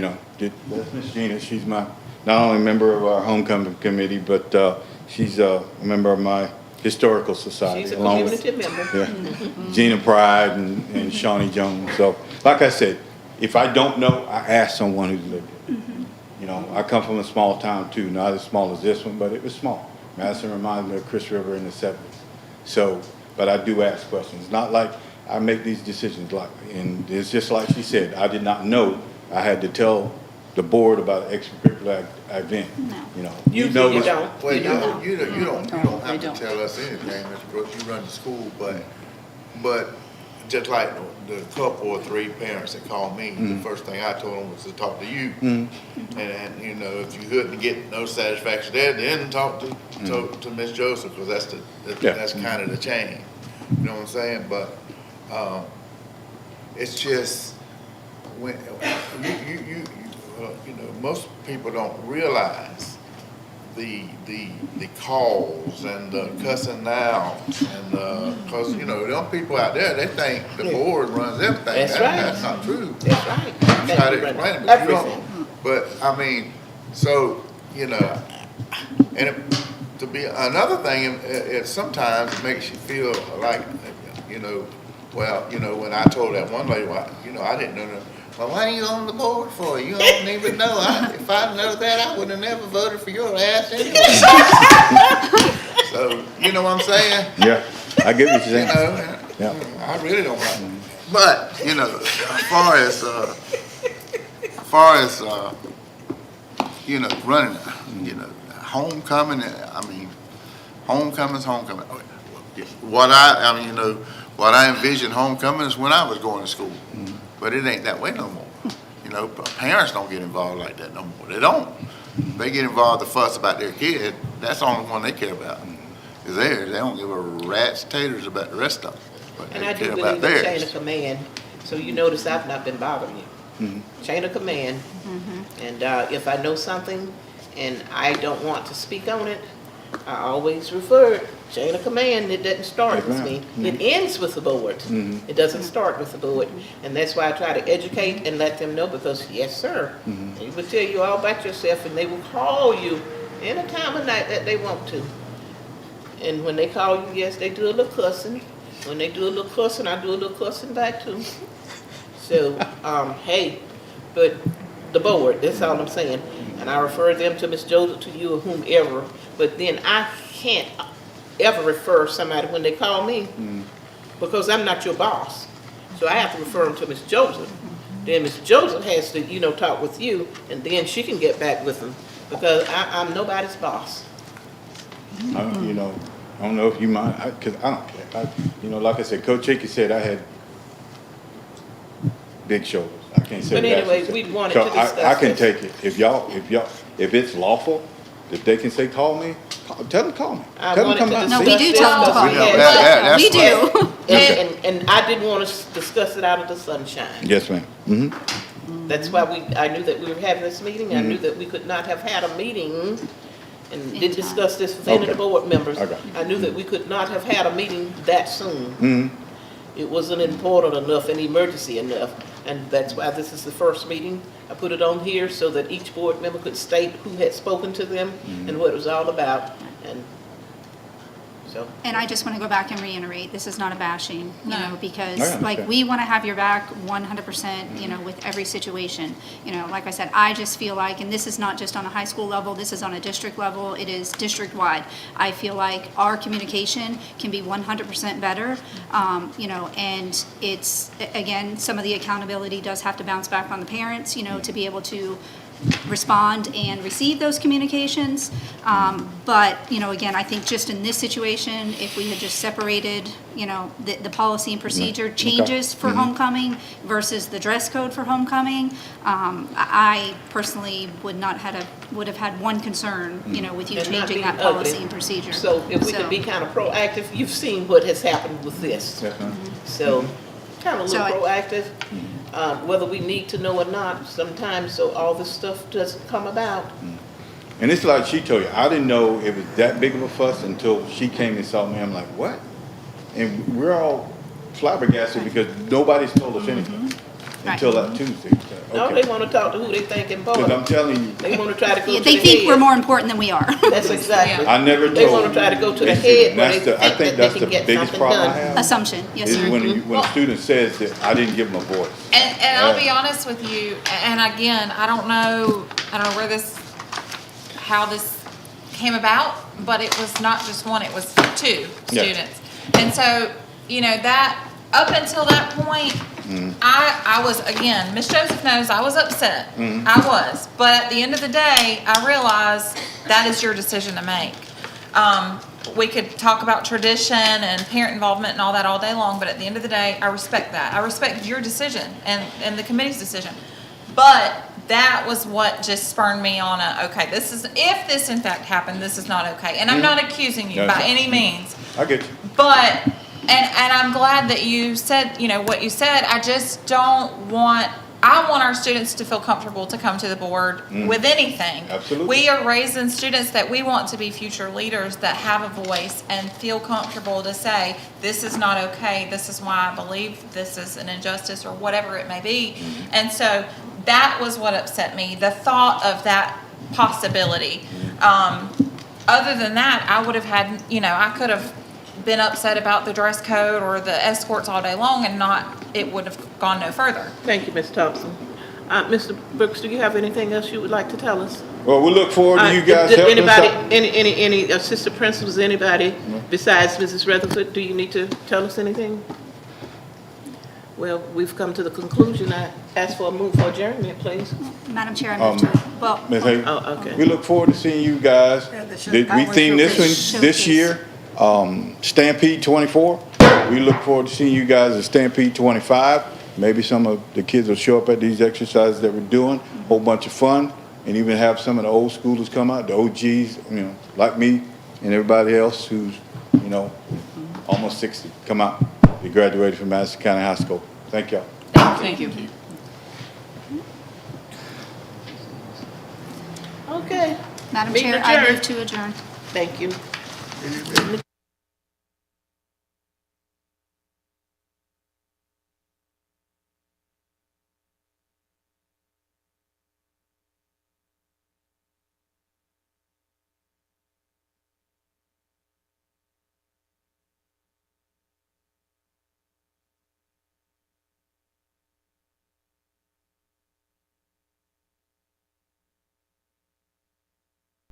K: Miss Gina. She's not only a member of our homecoming committee, but she's a member of my historical society.
A: She's a
K: along
A: community
K: with,
A: member.
K: Yeah, Gina Pride and Shawnee Jones. So, like I said, if I don't know, I ask someone who's lived it. I come from a small town too, not as small as this one, but it was small. Madison reminds me of Chris River in the 70s. So, but I do ask questions. Not like I make these decisions and it's just like she said, I did not know I had to tell the board about an extracurricular event.
A: You don't.
H: Well,
A: You don't.
H: you don't
E: They
H: have
E: don't.
H: to tell us anything, Mr. Brooks, you run the school, but just like the couple or three parents that called me, the first thing I told them was to talk to you. And if you couldn't get no satisfaction there, then talk to Miss Joseph, because that's kind of the chain. You know what I'm saying? But it's just when most people don't realize the calls and the cussing out and because them people out there, they think the board runs everything.
A: That's right.
H: That's not true.
A: That's right.
H: I'm trying to explain it, but you don't. But I mean, so and to be another thing, it sometimes makes you feel like when I told that one lady, I didn't know. Well, why are you on the board for? You don't even know. If I know that, I would have never voted for your ass anyway. So, you know what I'm saying?
K: Yeah, I get what you're saying.
H: I really don't like it. But, as far as running, homecoming, homecoming's homecoming. What I envisioned homecoming is when I was going to school. But it ain't that way no more. Parents don't get involved like that no more. They don't. They get involved to fuss about their kid. That's the only one they care about. Is theirs. They don't give a rat's taters about the rest of them. But
A: And
H: they
A: I do
H: care
A: believe
H: about
A: in
H: theirs.
A: chain of command, so you notice I've not been bothering you. Chain of command, and if I know something and I don't want to speak on it, I always refer it. Chain of command, it doesn't start with me. It ends with the board. It doesn't start with the board. And that's why I try to educate and let them know, because yes, sir, they will tell you all about yourself, and they will call you any time of night that they want to. And when they call you, yes, they do a little cussing. When they do a little cussing, I do a little cussing back too. So, hey, but the board, that's all I'm saying. And I refer them to Ms. Joseph, to you, or whomever, but then I can't ever refer somebody when they call me, because I'm not your boss. So I have to refer them to Ms. Joseph. Then Ms. Joseph has to, talk with you, and then she can get back with them, because I'm nobody's boss.
K: I don't know if you mind, because I don't care. Like I said, Coach Hickey said I had big shoulders. I can't say
A: But
K: that.
A: anyway, we wanted
K: So
A: to discuss
K: I can
A: this.
K: take it. If it's lawful, if they can say, call me, tell them to call me.
A: I
K: Tell them
A: wanted
K: come
A: to
K: out and
B: No,
K: see
B: we
K: me.
B: do tell them to call
H: We
B: you.
H: know that-
B: We
H: that's
B: do.
A: And I didn't want to discuss it out of the sunshine.
K: Yes, ma'am.
A: That's why I knew that we were having this meeting. I knew that we could not have had a meeting and didn't discuss this with any of the
K: Okay.
A: board members.
K: I got you.
A: I knew that we could not have had a meeting that soon. It wasn't important enough and emergency enough. And that's why this is the first meeting. I put it on here so that each board member could state who had spoken to them and what it was all about. And so,
B: And I just want to go back and reiterate, this is not a bashing, you
J: No.
B: know, because,
K: I understand.
B: like, we want to have your back 100%, you know, with every situation. You know, like I said, I just feel like, and this is not just on a high school level, this is on a district level, it is district-wide. I feel like our communication can be 100% better, you know, and it's, again, some of the accountability does have to bounce back on the parents, you know, to be able to respond and receive those communications. But, you know, again, I think just in this situation, if we had just separated, you know, the policy and procedure changes for homecoming versus the dress code for homecoming, I personally would have had one concern, you know, with you
A: And not
B: changing
A: being
B: that policy
A: ugly.
B: and procedure.
A: so if we could be kind of proactive, you've seen what has happened with this.
K: Yes, ma'am.
A: So, kind of a
B: So
A: little proactive, whether we need to know or not sometimes, so all this stuff doesn't come about.
K: And it's like she told you, I didn't know it was that big of a fuss until she came and saw me. I'm like, what? And we're all flabbergasted because nobody's told us anything until that Tuesday. So,
A: No,
K: okay.
A: they want to talk to who they think
K: Because I'm
A: important.
K: telling you,
A: They want to try to go to
B: Yeah,
A: the
B: they
A: head.
B: think we're more important than we are.
A: That's exactly.
K: I never told.
A: They want to try to go to the
K: Basically,
A: head where
K: that's
A: they
K: the- I
A: think
K: think
A: that
K: that's
A: they
K: the
A: can get
K: biggest
A: something
K: problem I
A: done.
K: have.
B: Assumption, yes,
K: Is
B: sir.
K: when a student says that I didn't give them a voice.
J: And I'll be honest with you, and again, I don't know how this came about, but it was not just one, it was two
K: Yeah.
J: students. And so, you know, that, up until that point, I was, again, Miss Joseph knows I was upset. I was. But at the end of the day, I realized that is your decision to make. We could talk about tradition and parent involvement and all that all day long, but at the end of the day, I respect that. I respect your decision and the committee's decision. But that was what just spurred me on okay, if this in fact happened, this is not okay. And I'm not accusing you by any means.
K: I get you.
J: But, and I'm glad that you said, you know, what you said. I just don't want, I want our students to feel comfortable to come to the board with anything.
K: Absolutely.
J: We are raising students that we want to be future leaders that have a voice and feel comfortable to say, this is not okay, this is why I believe this is an injustice or whatever it may be. And so that was what upset me, the thought of that possibility. Other than that, I would have had, you know, I could have been upset about the dress code or the escorts all day long and it would have gone no further.
A: Thank you, Ms. Thompson. Mr. Brooks, do you have anything else you would like to tell us?
K: Well, we look forward to you guys
A: Did
K: helping us
A: anybody,
K: out.
A: any assistant principals, anybody besides Mrs. Rutherford, do you need to tell us anything? Well, we've come to the conclusion. I ask for a move for adjournment, please.
B: Madam Chair, I move to, well,
K: Ms. Hayes,
A: Oh, okay.
K: we look forward to seeing you guys. We themed this one this year, Stampede 24. We look forward to seeing you guys at Stampede 25. Maybe some of the kids will show up at these exercises that we're doing. Whole bunch of fun, and even have some of the old schoolers come out, the OGs, you know, like me and everybody else who's, you know, almost 60, come out. They graduated from Madison County High School. Thank y'all.
E: Thank you.
A: Okay,
B: Madam
A: Meeting
B: Chair, I
A: adjourned.
B: move to adjourn.
A: thank you.